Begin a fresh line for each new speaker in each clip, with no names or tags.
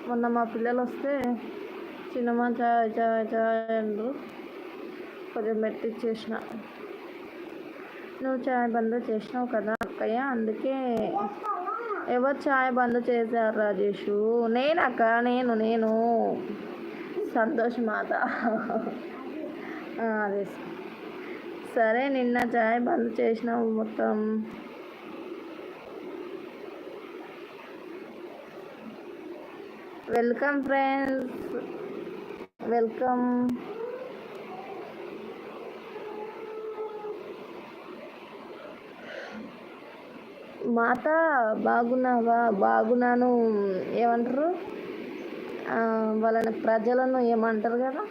మొన్న మా పిల్లలు వస్తే చిన్నమ్మ చాయ్ చాయ్ చాయ్ అంటారు, కొంచెం పెట్టిచ్చేసిన. నువ్వు చాయ్ బంద్ చేసినావు కదా అక్కయ్య, అందుకే. ఎవరు చాయ్ బంద్ చేశారు రాజేషు? నేనక్క, నేను సంతోష్ మాత. అదే సరే, నిన్న చాయ్ బంద్ చేసినావు మొత్తం. Welcome friends, welcome. మాత బాగున్నావా? బాగున్నాను. ఏమంటారు వాళ్ళని, ప్రజలను ఏమంటారు కదా,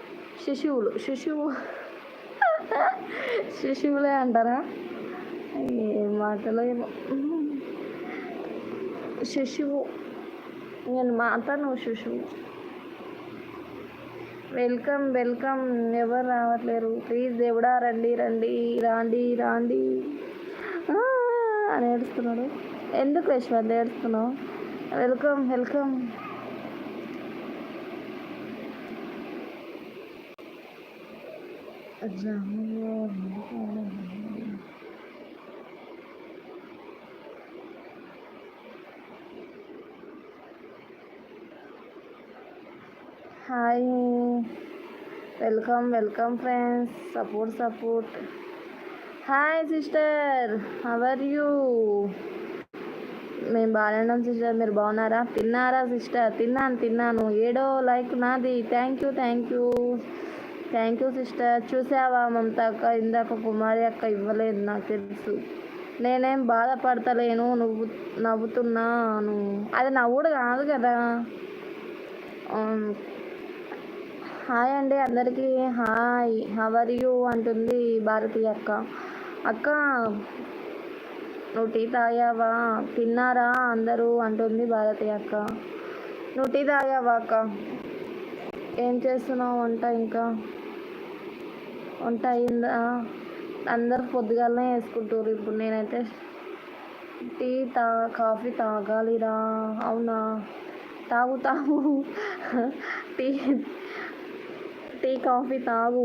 శిశువులే అంటారా? ఏ మాటలో ఏమో. శిశువు నేను మాత, నువ్వు శిశువు. Welcome welcome. ఎవరు రావట్లేరు? ప్లీజ్ దేవుడా రండి రండి రాండి రాండి అని ఏడుస్తున్నాడు. ఎందుకు యశ్వంత్ ఏడుస్తున్నావు? Welcome welcome. Hi, welcome welcome friends. Support. Hi sister, how are you? మేము బాగానే ఉన్నాం సిస్టర్, మీరు బాగున్నారా? తిన్నారా సిస్టర్? తిన్నాను. 7వ లైక్ నాది. Thank you sister. చూసావా మమత అక్క, ఇందాక కుమారి అక్క ఇవ్వలేదు, నాకు తెలుసు. నేనేం బాధపడతలేను, నవ్వుతున్నాను. అది నవ్వుడు కాదు కదా. హాయ్ అండి అందరికీ. హాయ్, హౌ ఆర్ యూ అంటుంది భారతి అక్క. అక్క నువ్వు టీ తాగావా? తిన్నారా అందరూ అంటుంది భారతి అక్క. నువ్వు టీ తాగావా అక్క? ఏం చేస్తున్నావు వంట? ఇంకా వంట అయిందా? అందరు పొద్దుగాలనే వేసుకుంటారు. ఇప్పుడు నేనైతే కాఫీ తాగాలిరా. అవునా, తాగు టీ కాఫీ తాగు.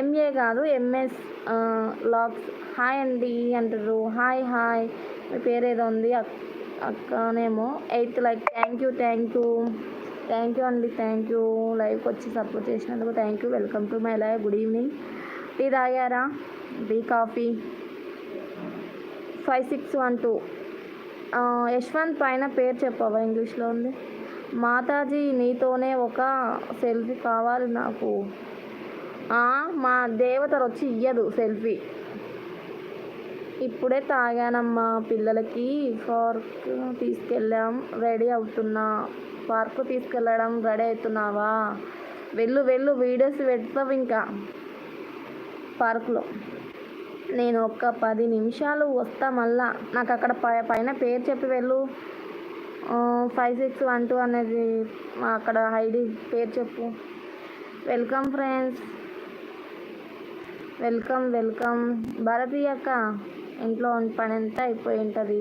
ఎంఏ కాదు, ఎంఎస్ లాక్స్. హాయ్ అండి అంటారు. హాయ్. మీ పేరు ఏదో ఉంది అక్కనేమో. 8th like. థ్యాంక్ యూ అండి. థ్యాంక్ యూ లైవ్కి వచ్చి సపోర్ట్ చేసినందుకు. Thank you. Welcome to my live. Good evening. Tea తాగారా? Tea coffee. 5612. యశ్వంత్ పైన పేరు చెప్పవా? ఇంగ్లీష్లో ఉంది. మాతాజీ నీతోనే ఒక సెల్ఫీ కావాలి నాకు. మా దేవతలు వచ్చి ఇయ్యదు సెల్ఫీ. ఇప్పుడే తాగానమ్మా. పిల్లలకి పార్క్ తీసుకెళ్ళాం, రెడీ అవుతున్నా. పార్క్ తీసుకెళ్ళడం రెడీ అవుతున్నావా? వెళ్ళు వీడియోస్ పెడతావు ఇంకా పార్క్లో. నేను ఒక 10 నిమిషాలు వస్తా మళ్ళా. నాకు అక్కడ పైన పేరు చెప్పి వెళ్ళు. 5612 అనేది అక్కడ ఐడి పేరు చెప్పు. Welcome friends, welcome. భారతి అక్క, ఇంట్లో పని అంతా అయిపోయి ఉంటుంది,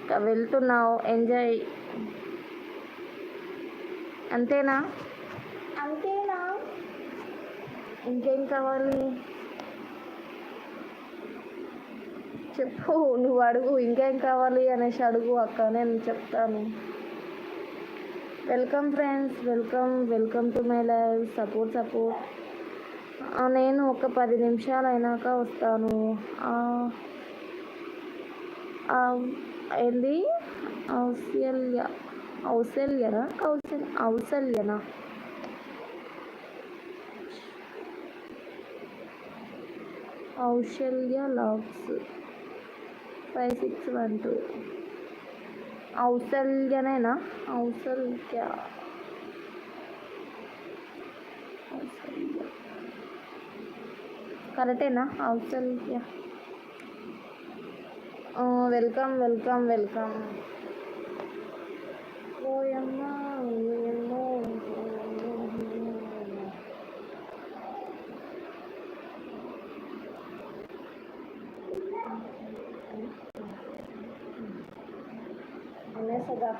ఇంకా వెళ్తున్నావు. ఎంజాయ్. అంతేనా? ఇంకేం కావాలి చెప్పు. నువ్వు అడుగు, ఇంకేం కావాలి అనేసి అడుగు అక్క, నేను చెప్తాను. Welcome friends, welcome to my live. Support. నేను ఒక 10 నిమిషాలు అయినాక వస్తాను. ఏంది? ఔసల్యనా? ఔషల్య లాగ్స్ 5612. ఔసల్యనేనా? ఔసల్య. కరెక్టేనా? ఔసల్య. వెల్కమ్. ఓయమ్మా. అనేసగా